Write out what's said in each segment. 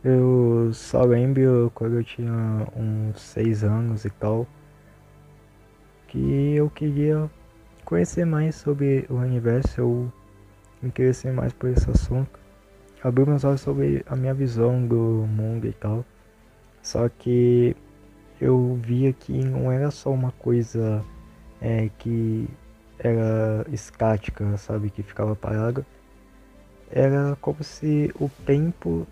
Eu só lembro quando eu tinha uns 6 anos e tal, que eu queria conhecer mais sobre o universo, eu me interessei mais por esse assunto. Abri meus olhos sobre a minha visão do mundo e tal. Só que eu via que não era só uma coisa que era estática, sabe, que ficava parada. Era como se o tempo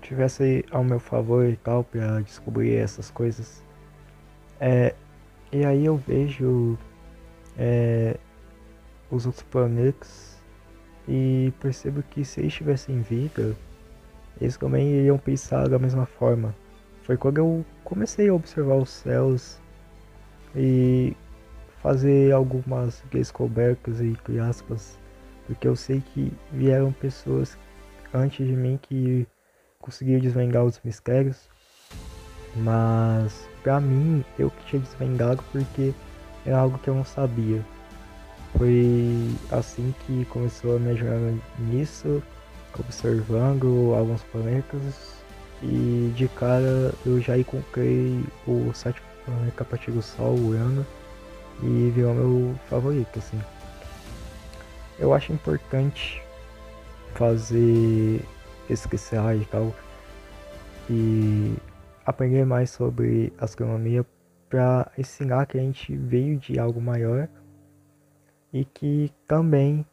tivesse ao meu favor e tal para descobrir essas coisas. E aí eu vejo os outros planetas e percebo que se eles tivessem vida, eles também iriam pensar da mesma forma. Foi quando eu comecei a observar os céus e fazer algumas descobertas entre aspas, porque eu sei que vieram pessoas antes de mim que conseguiram desvendar os mistérios, mas pra mim eu que tinha desvendado porque era algo que eu não sabia. Foi assim que começou a minha jornada nisso, observando alguns planetas e de cara eu já encontrei o sétimo planeta a partir do Sol, Urano, e virou meu favorito, assim. Eu acho importante fazer pesquisar e tal e aprender mais sobre astronomia para ensinar que a gente veio de algo maior e que também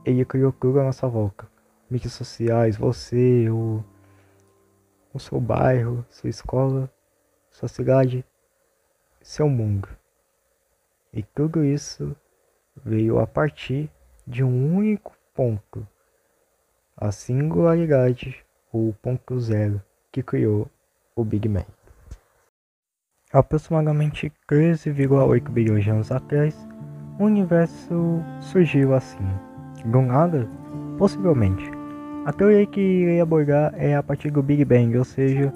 ele criou tudo à nossa volta. Mídias sociais, você, o seu bairro, sua escola, sua cidade, seu mundo. E tudo isso veio a partir de um único ponto, a singularidade, ou ponto zero, que criou o Big Bang. Aproximadamente 13,8 bilhões de anos atrás, o universo surgiu assim, do nada? Possivelmente. A teoria que irei abordar é a partir do Big Bang, ou seja,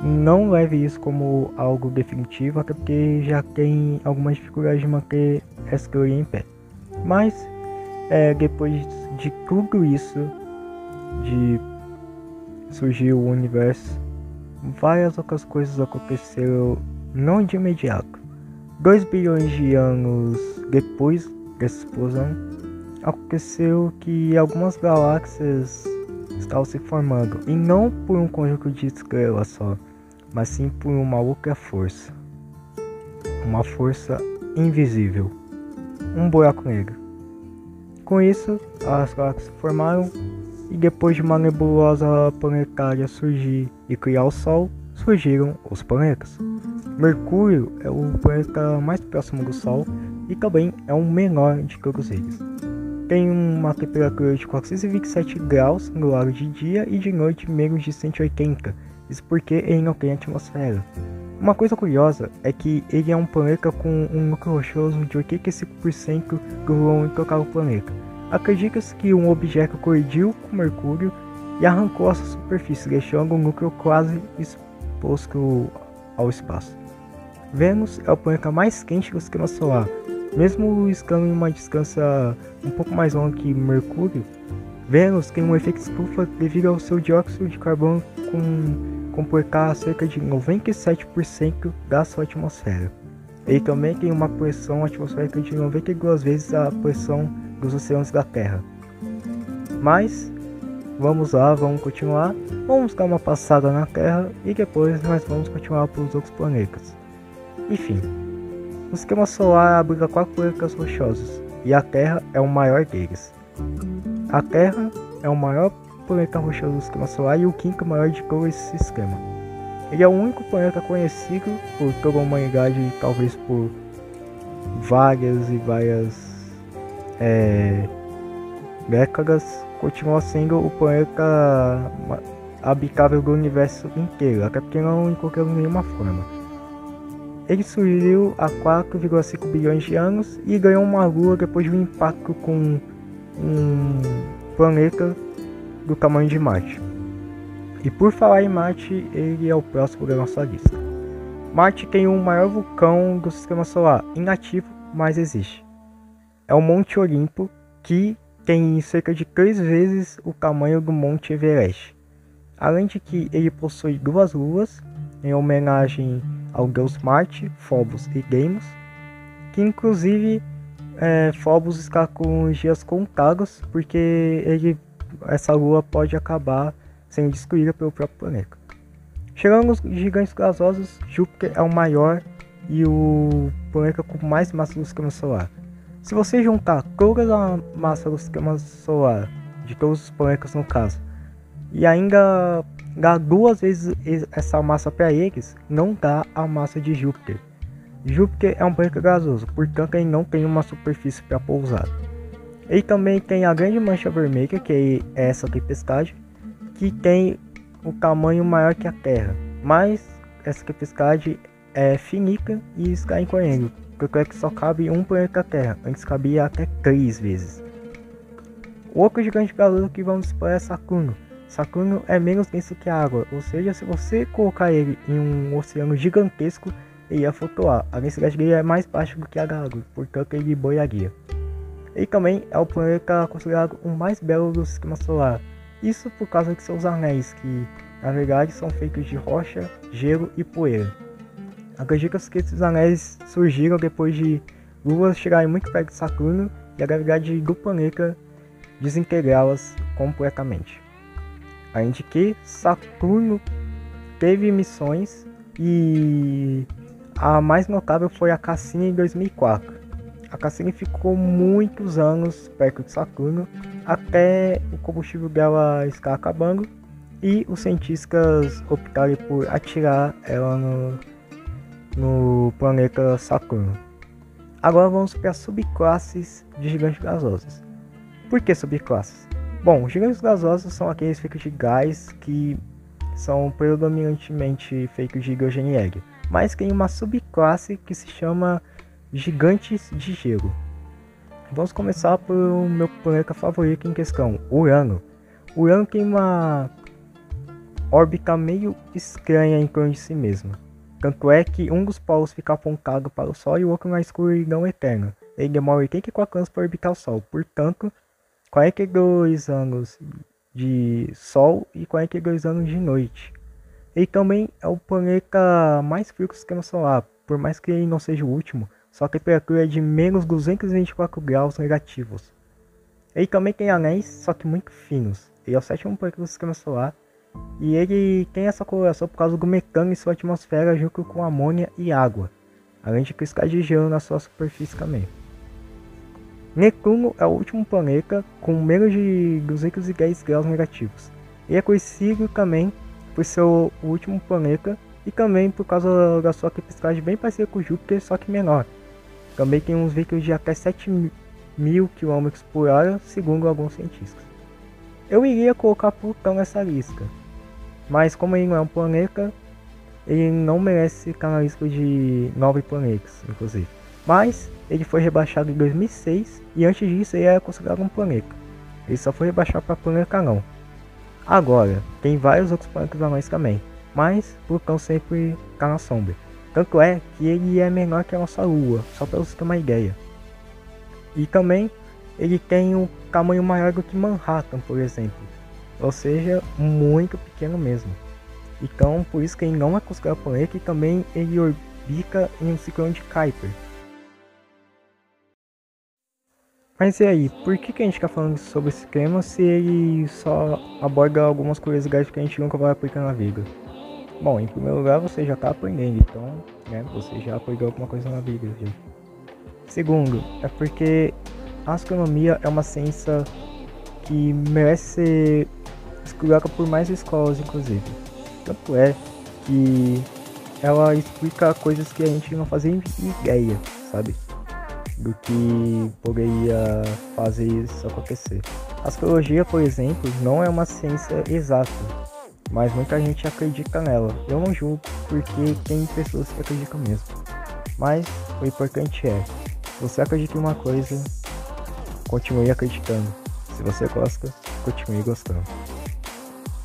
não leve isso como algo definitivo, até porque já tem algumas dificuldades de manter essa teoria em pé. Mas, depois de tudo isso, de surgir o universo, várias outras coisas aconteceram não de imediato. 2 bilhões de anos depois dessa explosão, aconteceu que algumas galáxias estavam se formando, e não por um conjunto de estrelas só, mas sim por uma outra força. Uma força invisível. Um buraco negro. Com isso, as galáxias se formaram e depois de uma nebulosa planetária surgir e criar o Sol, surgiram os planetas. Mercúrio é o planeta mais próximo do Sol e também é o menor de todos eles. Tem uma temperatura de 427 graus no lado de dia e de noite menos de 180, isso porque ele não tem atmosfera. Uma coisa curiosa é que ele é um planeta com um núcleo rochoso de 85% do volume total do planeta. Acredita-se que um objeto colidiu com Mercúrio e arrancou a sua superfície, deixando o núcleo quase exposto ao espaço. Vênus é o planeta mais quente do sistema solar. Mesmo estando em uma distância um pouco mais longa que Mercúrio, Vênus tem um efeito estufa devido ao seu dióxido de carbono comportar cerca de 97% da sua atmosfera. Ele também tem uma pressão atmosférica de 92 vezes a pressão dos oceanos da Terra. Mas, vamos lá, vamos continuar. Vamos dar uma passada na Terra e depois nós vamos continuar para os outros planetas. Enfim, o sistema solar abriga 4 planetas rochosos e a Terra é o maior deles. A Terra é o maior planeta rochoso do sistema solar e o quinto maior de todo esse sistema. Ele é o único planeta conhecido por toda a humanidade e talvez por várias décadas, continua sendo o planeta habitável do universo inteiro, até porque não encontramos nenhuma forma. Ele surgiu há 4,5 bilhões de anos e ganhou uma lua depois de um impacto com um planeta do tamanho de Marte. E por falar em Marte, ele é o próximo da nossa lista. Marte tem o maior vulcão do sistema solar, inativo, mas existe. É o Monte Olimpo, que tem cerca de 3 vezes o tamanho do Monte Everest. além de que ele possui duas luas, em homenagem ao deus Marte, Phobos e Deimos, que inclusive Phobos está com os dias contados, porque essa lua pode acabar sendo destruída pelo próprio planeta. Chegando nos gigantes gasosos, Júpiter é o maior e o planeta com mais massa do sistema solar. Se você juntar toda a massa do sistema solar, de todos os planetas no caso, e ainda dá 2 vezes essa massa para eles, não dá a massa de Júpiter. Júpiter é um planeta gasoso, portanto ele não tem uma superfície para pousar. Ele também tem a grande mancha vermelha, que é essa tempestade, que tem o tamanho maior que a Terra, mas essa tempestade é finica e está encolhendo, porque é que só cabe um planeta Terra, antes cabia até 3 vezes. O outro gigante gasoso que vamos explorar é Saturno. Saturno é menos denso que a água, ou seja, se você colocar ele em um oceano gigantesco, ele ia flutuar. A densidade dele é mais baixa do que a da água, portanto ele boiaria. Ele também é o planeta considerado o mais belo do sistema solar. Isso por causa de seus anéis, que na verdade são feitos de rocha, gelo e poeira. Acredita-se que esses anéis surgiram depois de luas chegarem muito perto de Saturno e a gravidade do planeta desintegrá-las completamente. Além de que Saturno teve missões e a mais notável foi a Cassini em 2004. A Cassini ficou muitos anos perto de Saturno até o combustível dela estar acabando e os cientistas optarem por atirar ela no planeta Saturno. Agora vamos para as subclasses de gigantes gasosos. Por que subclasses? Bom, os gigantes gasosos são aqueles feitos de gás que são predominantemente feitos de hidrogênio e hélio, mas tem uma subclasse que se chama gigantes de gelo. Vamos começar pelo meu planeta favorito em questão, Urano. Urano tem uma órbita meio estranha em torno de si mesmo. Tanto é que um dos polos fica apontado para o Sol e o outro na escuridão eterna. Ele demora 84 anos para orbitar o Sol, portanto, 42 anos de Sol e 42 anos de noite. Ele também é o planeta mais frio do sistema solar, por mais que ele não seja o último, sua temperatura é de menos 224 graus negativos. Ele também tem anéis, só que muito finos. Ele é o 7º planeta do sistema solar e ele tem essa coloração por causa do metano em sua atmosfera junto com amônia e água, além de cristais de gelo na sua superfície também. Netuno é o último planeta com menos de 210 graus negativos. Ele é conhecido também por ser o último planeta e também por causa da sua tempestade bem parecida com Júpiter, só que menor. Também tem uns veículos de até 7.000 km por hora, segundo alguns cientistas. Eu iria colocar Plutão nessa lista, mas como ele não é um planeta, ele não merece ficar na lista de 9 planetas, inclusive. Mas ele foi rebaixado em 2006 e antes disso ele era considerado um planeta. Ele só foi rebaixado para planeta não. Agora, tem vários outros planetas anões também, mas Plutão sempre está na sombra. Tanto é que ele é menor que a nossa Lua, só para você ter uma ideia. E também ele tem um tamanho maior do que Manhattan, por exemplo. Ou seja, muito pequeno mesmo. Então, por isso que ele não é considerado planeta e também ele orbita em um ciclone de Kuiper. Mas e aí, por que a gente está falando sobre esse tema se ele só aborda algumas curiosidades que a gente nunca vai aplicar na vida? Bom, em primeiro lugar você já está aprendendo, então você já aprendeu alguma coisa na vida. Já. Segundo, é porque a astronomia é uma ciência que merece ser estudada por mais escolas, inclusive. Tanto é que ela explica coisas que a gente não fazia ideia, sabe? Do que poderia fazer isso acontecer. A astrologia, por exemplo, não é uma ciência exata, mas muita gente acredita nela. Eu não julgo, porque tem pessoas que acreditam mesmo. Mas o importante é, se você acredita em uma coisa, continue acreditando. Se você gosta, continue gostando.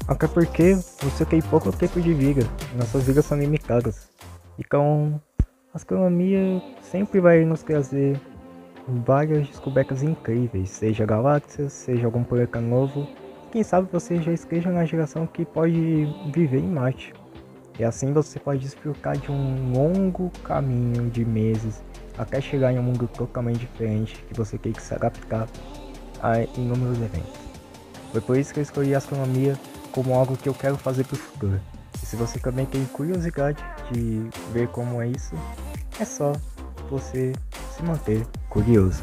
Até porque você tem pouco tempo de vida, nossas vidas são limitadas. Então, a astronomia sempre vai nos trazer várias descobertas incríveis, seja galáxias, seja algum planeta novo, Quem sabe você já esteja na geração que pode viver em Marte. E assim você pode desfrutar de um longo caminho de meses até chegar em um mundo totalmente diferente que você tem que se adaptar a inúmeros eventos. Foi por isso que eu escolhi a astronomia como algo que eu quero fazer para o futuro. E se você também tem curiosidade de ver como é isso, é só você se manter curioso.